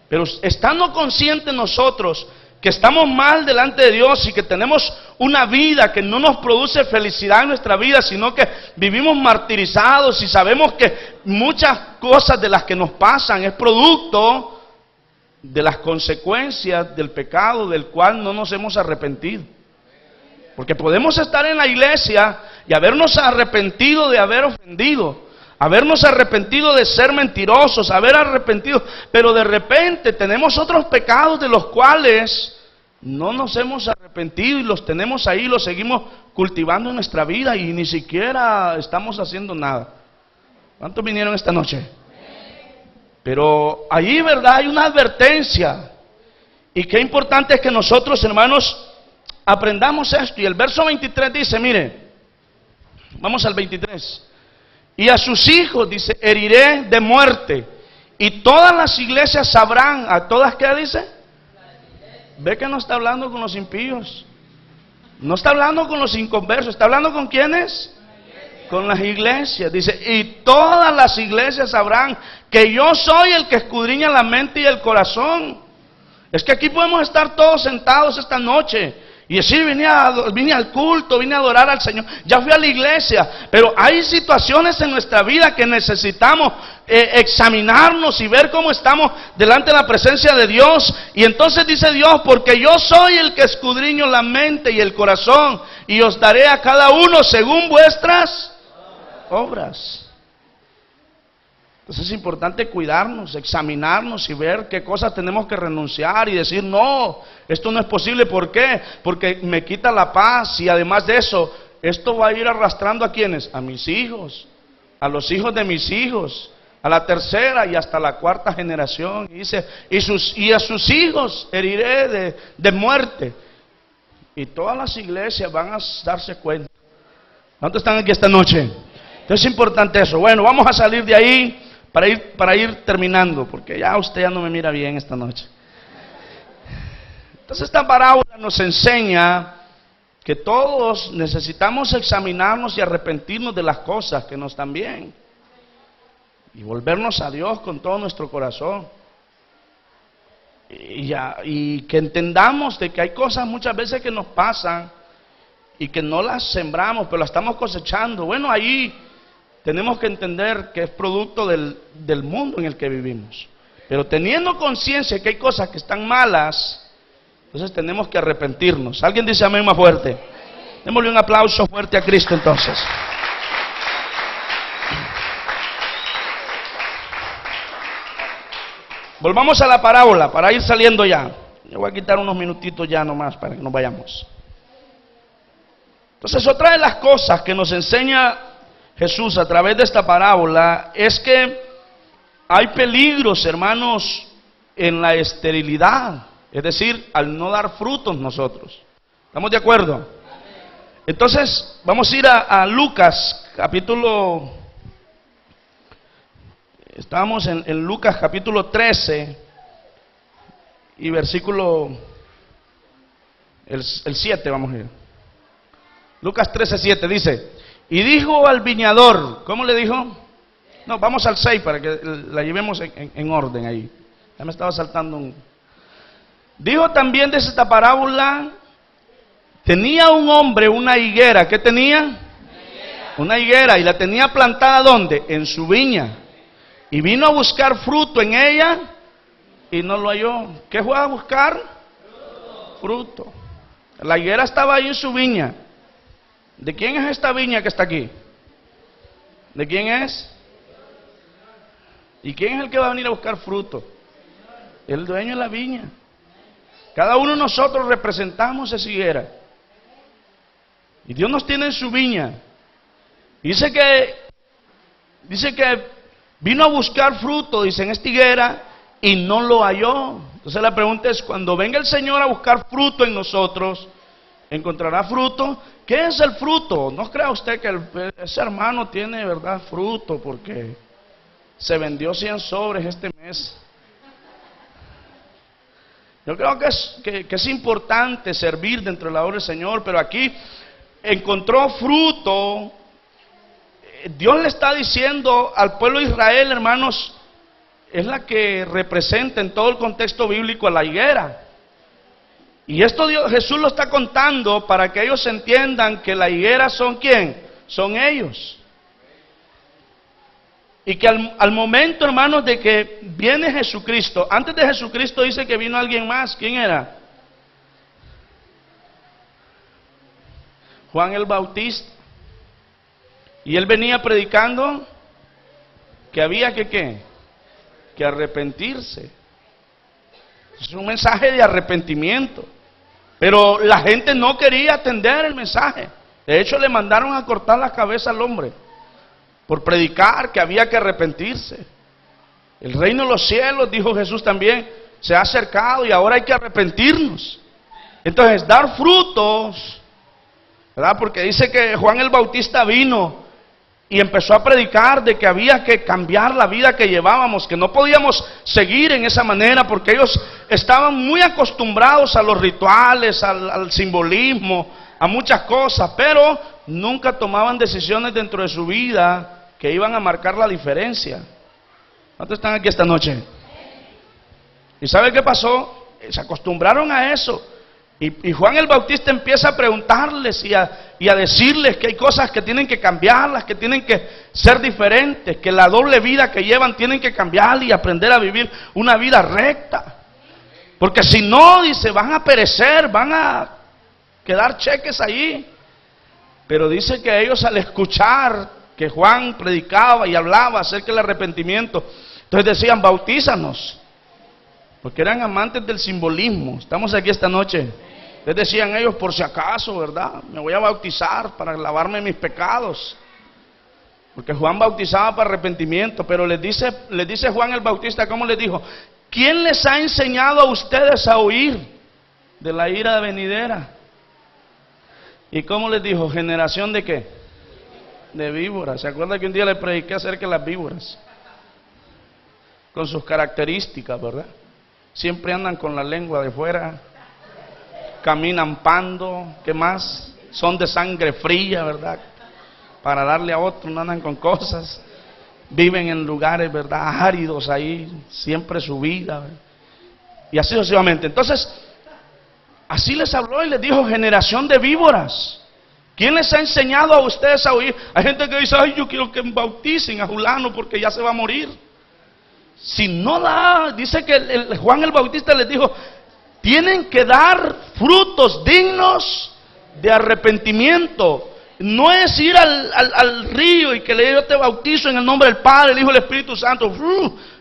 Pero estando conscientes nosotros que estamos mal delante de Dios y que tenemos una vida que no nos produce felicidad en nuestra vida, sino que vivimos martirizados y sabemos que muchas cosas de las que nos pasan es producto de las consecuencias del pecado del cual no nos hemos arrepentido. Porque podemos estar en la iglesia y habernos arrepentido de haber ofendido, habernos arrepentido de ser mentirosos, haber arrepentido, pero de repente tenemos otros pecados de los cuales no nos hemos arrepentido y los tenemos ahí, los seguimos cultivando en nuestra vida y ni siquiera estamos haciendo nada. ¿Cuántos vinieron esta noche? Pero ahí, ¿verdad? Hay una advertencia. Y qué importante es que nosotros, hermanos, aprendamos esto. Y el verso 23 dice, mire, vamos al 23. Y a sus hijos, dice, heriré de muerte. Y todas las iglesias sabrán, ¿a todas qué dice? Ve que no está hablando con los impíos. No está hablando con los inconversos. ¿Está hablando con quiénes? Con las iglesias. Dice, y todas las iglesias sabrán que yo soy el que escudriña la mente y el corazón. Es que aquí podemos estar todos sentados esta noche y decir, vine al culto, vine a adorar al Señor, ya fui a la iglesia, pero hay situaciones en nuestra vida que necesitamos examinarnos y ver cómo estamos delante de la presencia de Dios. Y entonces dice Dios, porque yo soy el que escudriño la mente y el corazón, y os daré a cada uno según vuestras obras. Entonces es importante cuidarnos, examinarnos y ver qué cosas tenemos que renunciar y decir, no, esto no es posible. ¿Por qué? Porque me quita la paz y además de eso, esto va a ir arrastrando ¿a quiénes? A mis hijos, a los hijos de mis hijos, a la tercera y hasta la cuarta generación. Y dice, y a sus hijos heriré de muerte. Y todas las iglesias van a darse cuenta. ¿Cuántos están aquí esta noche? Entonces es importante eso. Bueno, vamos a salir de ahí para ir terminando, porque ya usted ya no me mira bien esta noche. Entonces esta parábola nos enseña que todos necesitamos examinarnos y arrepentirnos de las cosas que no están bien y volvernos a Dios con todo nuestro corazón. Y que entendamos de que hay cosas muchas veces que nos pasan y que no las sembramos, pero las estamos cosechando. Bueno, ahí tenemos que entender que es producto del mundo en el que vivimos. Pero teniendo conciencia que hay cosas que están malas, Entonces tenemos que arrepentirnos. ¿Alguien dice amén más fuerte? Démosle un aplauso fuerte a Cristo entonces. Volvamos a la parábola para ir saliendo ya. Yo voy a quitar unos minutitos ya nomás para que nos vayamos. Entonces, otra de las cosas que nos enseña Jesús a través de esta parábola es que hay peligros, hermanos, en la esterilidad, es decir, al no dar frutos nosotros. ¿Estamos de acuerdo? Entonces, vamos a ir a Lucas, capítulo... Estamos en Lucas capítulo 13 y versículo el 7, vamos a ir. Lucas 13:7 dice, y dijo al viñador, ¿cómo le dijo? No, vamos al 6 para que la llevemos en orden ahí. Ya me estaba saltando un... Dijo también de esta parábola, tenía un hombre una higuera, ¿qué tenía? Una higuera, y la tenía plantada ¿dónde? En su viña. Y vino a buscar fruto en ella y no lo halló. ¿Qué fue a buscar? Fruto. La higuera estaba ahí en su viña. ¿De quién es esta viña que está aquí? ¿De quién es? ¿Y quién es el que va a venir a buscar fruto? El dueño de la viña. Cada uno de nosotros representamos esa higuera. Y Dios nos tiene en su viña. Dice que vino a buscar fruto, dice, en esta higuera, y no lo halló. Entonces la pregunta es, cuando venga el Señor a buscar fruto en nosotros, ¿encontrará fruto? ¿Qué es el fruto? No crea usted que ese hermano tiene, verdad, fruto, porque se vendió 100 sobres este mes. Yo creo que es importante servir dentro de la obra del Señor, pero aquí encontró fruto. Dios le está diciendo al pueblo de Israel, hermanos, es la que representa en todo el contexto bíblico a la higuera. Y esto Jesús lo está contando para que ellos entiendan que la higuera son ¿quién? Son ellos. Y que al momento, hermanos, de que viene Jesucristo, antes de Jesucristo dice que vino alguien más. ¿Quién era? Juan el Bautista. Y él venía predicando que había que arrepentirse. Es un mensaje de arrepentimiento. Pero la gente no quería atender el mensaje. De hecho, le mandaron a cortar la cabeza al hombre por predicar que había que arrepentirse. El reino de los cielos, dijo Jesús también, se ha acercado y ahora hay que arrepentirnos. Entonces, dar frutos, ¿verdad? Porque dice que Juan el Bautista vino y empezó a predicar de que había que cambiar la vida que llevábamos, que no podíamos seguir en esa manera, porque ellos estaban muy acostumbrados a los rituales, al simbolismo, a muchas cosas, pero nunca tomaban decisiones dentro de su vida que iban a marcar la diferencia. ¿Cuántos están aquí esta noche? ¿Y sabe qué pasó? Se acostumbraron a eso. Y Juan el Bautista empieza a preguntarles y a decirles que hay cosas que tienen que cambiarlas, que tienen que ser diferentes, que la doble vida que llevan tienen que cambiar y aprender a vivir una vida recta. Porque si no, dice, van a perecer, van a quedar cheques ahí. Pero dice que ellos, al escuchar que Juan predicaba y hablaba acerca del arrepentimiento, entonces decían, bautízanos. Porque eran amantes del simbolismo. Estamos aquí esta noche. Les decían ellos, por si acaso, ¿verdad? Me voy a bautizar para lavarme mis pecados. Porque Juan bautizaba para arrepentimiento. Pero les dice Juan el Bautista, ¿cómo les dijo? ¿Quién les ha enseñado a ustedes a huir de la ira venidera? ¿Y cómo les dijo? ¿Generación de qué? De víboras. ¿Se acuerdan que un día le prediqué acerca de las víboras? Con sus características, ¿verdad? Siempre andan con la lengua de fuera, caminan pando, ¿qué más? Son de sangre fría, ¿verdad? Para darle a otro, no andan con cosas. Viven en lugares, ¿verdad? Áridos ahí, siempre su vida, ¿verdad? Y así sucesivamente. Entonces, así les habló y les dijo, generación de víboras. ¿Quién les ha enseñado a ustedes a huir? Hay gente que dice, ay, yo quiero que me bauticen a fulano porque ya se va a morir. Si no da, dice que Juan el Bautista les dijo, tienen que dar frutos dignos de arrepentimiento. No es ir al río y que yo te bautizo en el nombre del Padre, el Hijo y el Espíritu Santo,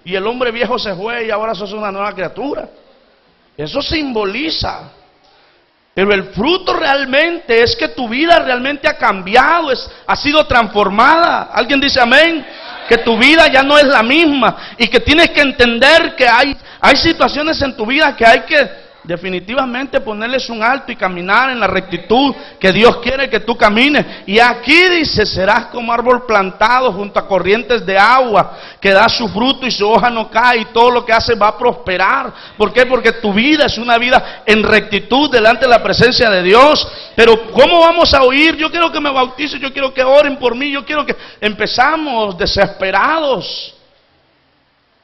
y el hombre viejo se fue y ahora sos una nueva criatura. Eso simboliza. Pero el fruto realmente es que tu vida realmente ha cambiado, ha sido transformada. ¿Alguien dice amén? Que tu vida ya no es la misma y que tienes que entender que hay situaciones en tu vida que hay que definitivamente ponerles un alto y caminar en la rectitud que Dios quiere que tú camines. Y aquí dice, serás como árbol plantado junto a corrientes de agua, que da su fruto y su hoja no cae, y todo lo que hace va a prosperar. ¿Por qué? Porque tu vida es una vida en rectitud delante de la presencia de Dios. Pero ¿cómo vamos a oír? Yo quiero que me bauticen, yo quiero que oren por mí, yo quiero que... Empezamos desesperados.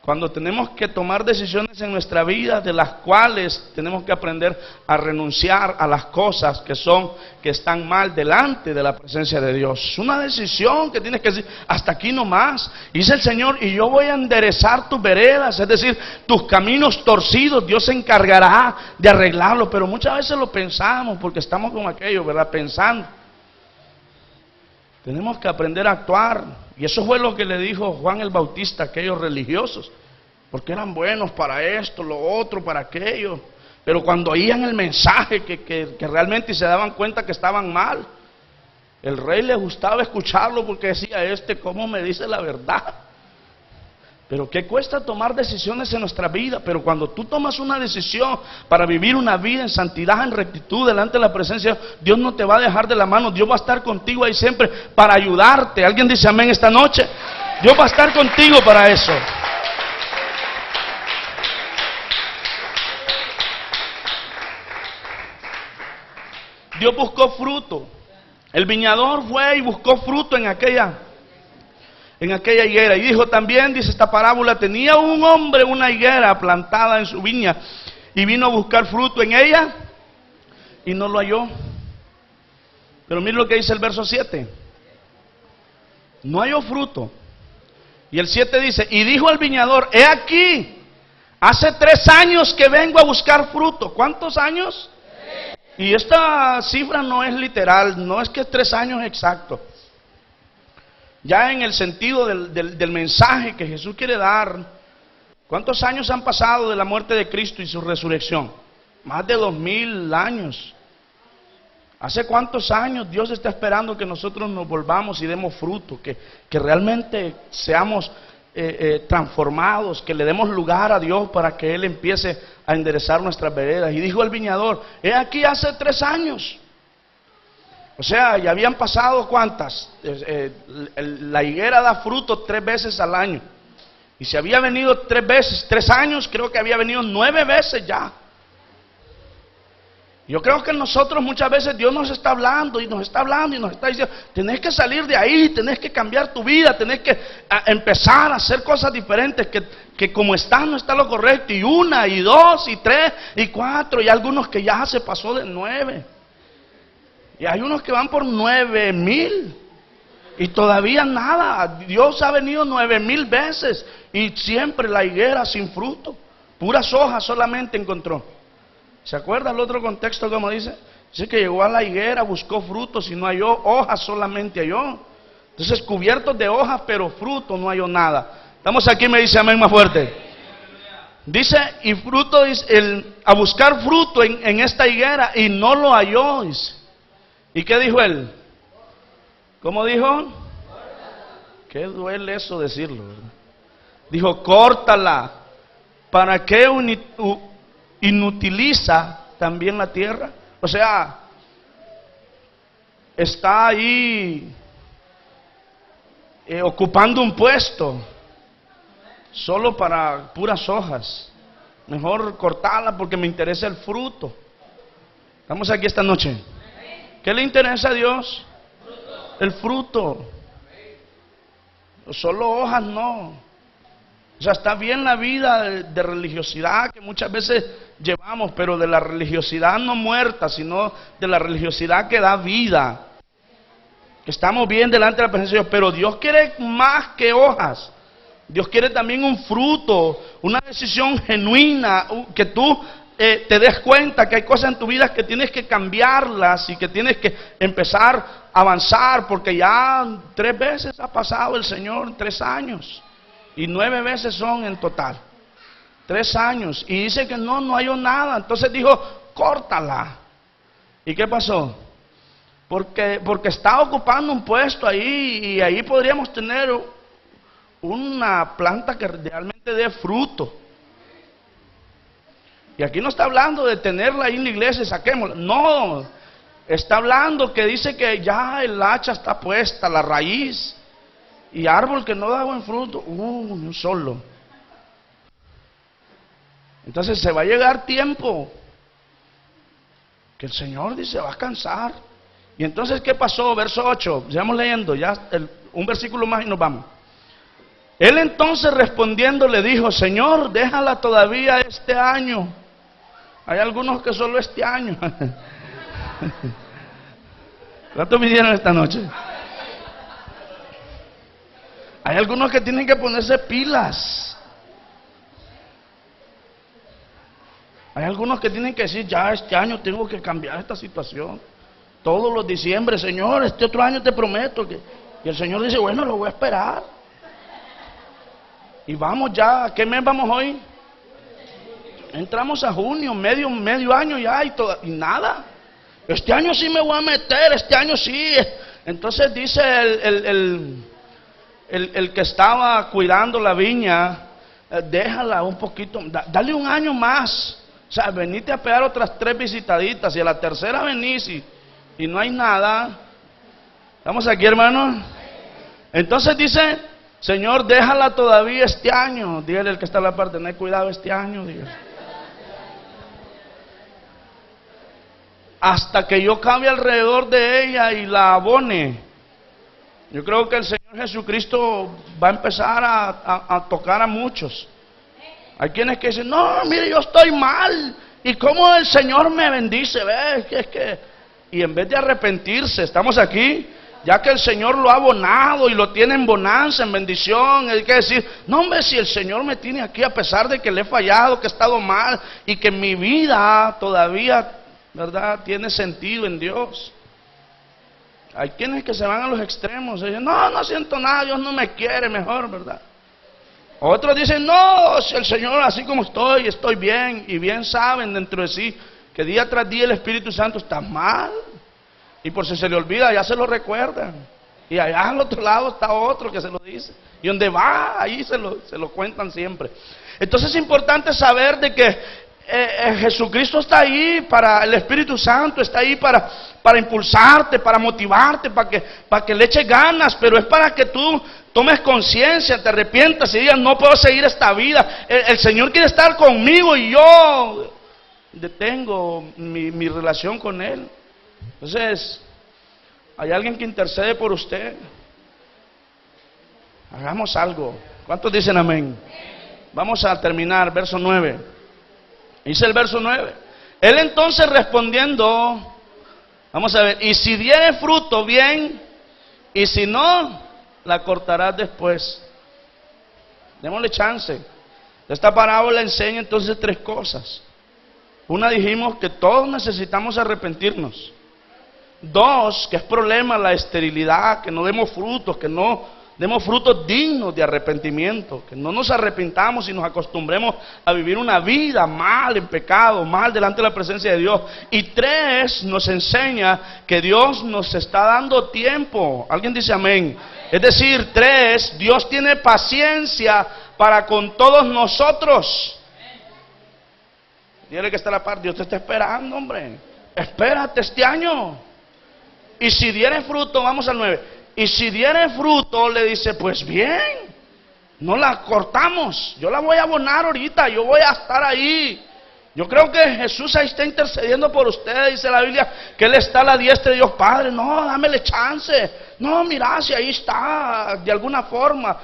Cuando tenemos que tomar decisiones en nuestra vida, de las cuales tenemos que aprender a renunciar a las cosas que están mal delante de la presencia de Dios. Es una decisión que tienes que decir, hasta aquí nomás. Dice el Señor, y yo voy a enderezar tus veredas, es decir, tus caminos torcidos, Dios se encargará de arreglarlo. Pero muchas veces lo pensamos, porque estamos con aquello, ¿verdad? Pensando. Tenemos que aprender a actuar. Y eso fue lo que le dijo Juan el Bautista a aquellos religiosos, porque eran buenos para esto, lo otro, para aquello. Pero cuando oían el mensaje que realmente se daban cuenta que estaban mal, el rey le gustaba escucharlo porque decía, ¿cómo me dice la verdad? Pero ¿qué cuesta tomar decisiones en nuestra vida? Pero cuando tú tomas una decisión para vivir una vida en santidad, en rectitud, delante de la presencia, Dios no te va a dejar de la mano. Dios va a estar contigo ahí siempre para ayudarte. ¿Alguien dice amén esta noche? Dios va a estar contigo para eso. Dios buscó fruto. El viñador fue y buscó fruto en aquella higuera. Y dijo también, dice esta parábola, tenía un hombre una higuera plantada en su viña y vino a buscar fruto en ella y no lo halló. Pero mira lo que dice el verso 7. No halló fruto. Y el 7 dice, y dijo al viñador, he aquí, hace 3 años que vengo a buscar fruto. ¿Cuántos años? Y esta cifra no es literal, no es que 3 años exactos. Ya en el sentido del mensaje que Jesús quiere dar. ¿Cuántos años han pasado de la muerte de Cristo y su resurrección? Más de 2000 años. ¿Hace cuántos años Dios está esperando que nosotros nos volvamos y demos fruto? Que realmente seamos transformados, que le demos lugar a Dios para que Él empiece a enderezar nuestras veredas. Y dijo el viñador, he aquí hace 3 años. O sea, ya habían pasado ¿cuántas? La higuera da fruto 3 veces al año. Y si había venido 3 veces, 3 años, creo que había venido 9 veces ya. Yo creo que nosotros muchas veces Dios nos está hablando y nos está diciendo, tenés que salir de ahí, tenés que cambiar tu vida, tenés que empezar a hacer cosas diferentes, que como estás no está lo correcto. Y 1, y 2, y 3, y 4, y algunos que ya se pasó de 9. Y hay unos que van por 9000 y todavía nada. Dios ha venido 9000 veces y siempre la higuera sin fruto, puras hojas solamente encontró. ¿Se acuerda el otro contexto como dice? Dice que llegó a la higuera, buscó frutos y no halló, hojas solamente halló. Entonces cubiertos de hojas pero fruto no halló nada. Estamos aquí, me dice amén más fuerte. Dice, y fruto, a buscar fruto en esta higuera y no lo halló, dice. ¿Y qué dijo él? ¿Cómo dijo? Qué duele eso decirlo, ¿verdad? Dijo, córtala. ¿Para qué inutiliza también la tierra? O sea, está ahí ocupando un puesto solo para puras hojas. Mejor cortarla porque me interesa el fruto. Estamos aquí esta noche. ¿Qué le interesa a Dios? El fruto. Solo hojas no. O sea, está bien la vida de religiosidad que muchas veces llevamos, pero de la religiosidad no muerta, sino de la religiosidad que da vida. Estamos bien delante de la presencia de Dios, pero Dios quiere más que hojas. Dios quiere también un fruto, una decisión genuina, que tú te des cuenta que hay cosas en tu vida que tienes que cambiarlas y que tienes que empezar a avanzar, porque ya 3 veces ha pasado el Señor en 3 años y 9 veces son en total. 3 años y dice que no hay nada. Entonces dijo, córtala. ¿Y qué pasó? Porque está ocupando un puesto ahí, y ahí podríamos tener una planta que realmente dé fruto. Y aquí no está hablando de tenerla ahí en la iglesia y saquémosla. No, está hablando que dice que ya el hacha está puesta, la raíz, y árbol que no da buen fruto, un solo. Entonces se va a llegar tiempo que el Señor dice va a cansar. Y entonces, ¿qué pasó? Verso 8, sigamos leyendo, ya un versículo más y nos vamos. Él entonces respondiendo le dijo, Señor, déjala todavía este año. Hay algunos que solo este año. ¿Cuántos vinieron esta noche? Hay algunos que tienen que ponerse pilas. Hay algunos que tienen que decir, ya este año tengo que cambiar esta situación. Todos los diciembre, Señor, este otro año te prometo que... Y el Señor dice, bueno, lo voy a esperar. Y vamos ya, ¿qué mes vamos hoy? Entramos a junio, medio año ya y nada. Este año sí me voy a meter, este año sí. Entonces dice el que estaba cuidando la viña, déjala un poquito, dale un año más. O sea, venite a pegar otras 3 visitaditas y a la tercera venís y no hay nada. ¿Estamos aquí, hermano? Entonces dice, Señor, déjala todavía este año. Dígale al que está a la parte, ten cuidado este año, dígale. Hasta que yo cambie alrededor de ella y la abone. Yo creo que el Señor Jesucristo va a empezar a tocar a muchos. Hay quienes que dicen, no, mire, yo estoy mal. ¿Y cómo el Señor me bendice? ¿Ves? Y en vez de arrepentirse, estamos aquí, ya que el Señor lo ha abonado y lo tiene en bonanza, en bendición, hay que decir, no hombre, si el Señor me tiene aquí a pesar de que le he fallado, que he estado mal y que mi vida todavía, ¿verdad?, tiene sentido en Dios. Hay quienes que se van a los extremos y dicen, no siento nada, Dios no me quiere, mejor, ¿verdad? Otros dicen, no, si el Señor así como estoy bien, y bien saben dentro de sí que día tras día el Espíritu Santo está mal, y por si se le olvida ya se lo recuerdan, y allá al otro lado está otro que se lo dice, y donde va, ahí se lo cuentan siempre. Entonces es importante saber de que Jesucristo está ahí para, el Espíritu Santo está ahí para impulsarte, para motivarte, para que le eches ganas, pero es para que tú tomes conciencia, te arrepientas y digas, no puedo seguir esta vida. El Señor quiere estar conmigo y yo detengo mi relación con Él. Entonces, ¿hay alguien que intercede por usted? Hagamos algo. ¿Cuántos dicen amén? Vamos a terminar, verso 9. Dice el verso 9. Él entonces respondiendo, vamos a ver, y si diere fruto, bien, y si no, la cortarás después. Démosle chance. Esta parábola enseña entonces 3 cosas. Una, dijimos que todos necesitamos arrepentirnos. 2, que es problema la esterilidad, que no demos frutos, que no demos frutos dignos de arrepentimiento, que no nos arrepintamos y nos acostumbremos a vivir una vida mal, en pecado, mal delante de la presencia de Dios. Y 3, nos enseña que Dios nos está dando tiempo. ¿Alguien dice amén? Es decir, 3, Dios tiene paciencia para con todos nosotros. Dígale que está a la par, Dios te está esperando, hombre. Espérate este año. Y si diere fruto, vamos al 9. Y si diere fruto, le dice, pues bien, no la cortamos, yo la voy a abonar ahorita, yo voy a estar ahí. Yo creo que Jesús ahí está intercediendo por ustedes, dice la Biblia, que Él está a la diestra de Dios Padre. No, dámele chance. No, mira, si ahí está, de alguna forma,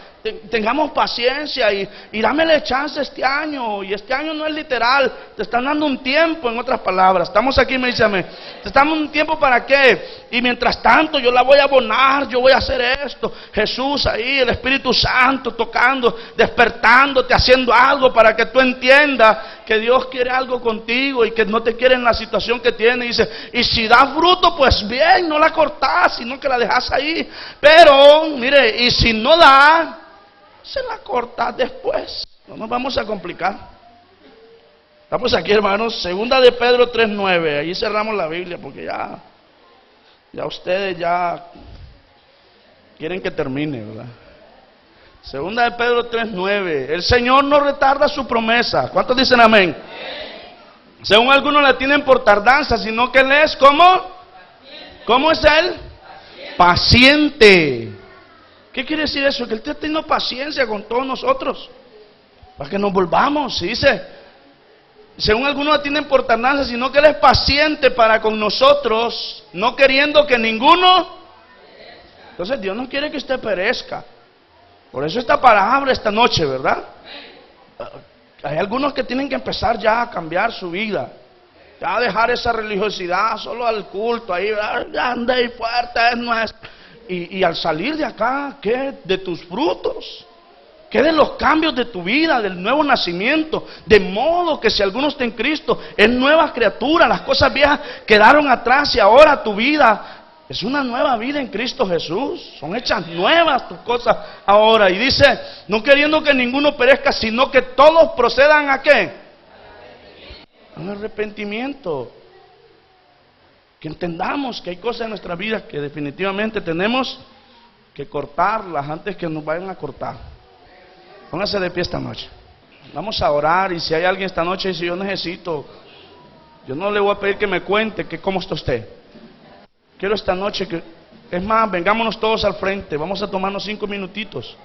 tengamos paciencia y dámele chance este año. Y este año no es literal, te están dando un tiempo, en otras palabras. Estamos aquí, me dice amén. Te están dando un tiempo para qué. Y mientras tanto yo la voy a abonar, yo voy a hacer esto. Jesús ahí, el Espíritu Santo tocando, despertándote, haciendo algo para que tú entiendas que Dios quiere algo contigo y que no te quiere en la situación que tiene. Y dice, y si da fruto, pues bien, no la cortás, sino que la dejas ahí. Pero, mire, y si no da, se la cortas después. No nos vamos a complicar. Estamos aquí, hermanos, segunda de Pedro 3:9. Allí cerramos la Biblia porque ya ustedes ya quieren que termine, ¿verdad? Segunda de Pedro 3:9. El Señor no retarda su promesa. ¿Cuántos dicen amén? Según algunos la tienen por tardanza, sino que Él es ¿cómo es Él? Paciente. ¿Qué quiere decir eso? Que Él está teniendo paciencia con todos nosotros para que nos volvamos. Y dice, según algunos la tienen por tardanza, sino que Él es paciente para con nosotros, no queriendo que ninguno. Entonces Dios no quiere que usted perezca. Por eso esta palabra esta noche, ¿verdad? Hay algunos que tienen que empezar ya a cambiar su vida, ya a dejar esa religiosidad solo al culto, ahí, grande y fuerte es nuestro. Y al salir de acá, ¿qué? De tus frutos, ¿qué? De los cambios de tu vida, del nuevo nacimiento, de modo que si alguno está en Cristo, es nueva criatura, las cosas viejas quedaron atrás y ahora tu vida es una nueva vida en Cristo Jesús. Son hechas nuevas tus cosas ahora. Y dice, no queriendo que ninguno perezca, sino que todos procedan ¿a qué? Al arrepentimiento. Que entendamos que hay cosas en nuestra vida que definitivamente tenemos que cortarlas antes que nos vayan a cortar. Póngase de pie esta noche. Vamos a orar, y si hay alguien esta noche y dice, yo no le voy a pedir que me cuente que cómo está usted. Quiero esta noche que, es más, vengámonos todos al frente, vamos a tomarnos 5 minutitos.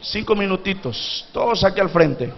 5 minutitos, todos aquí al frente.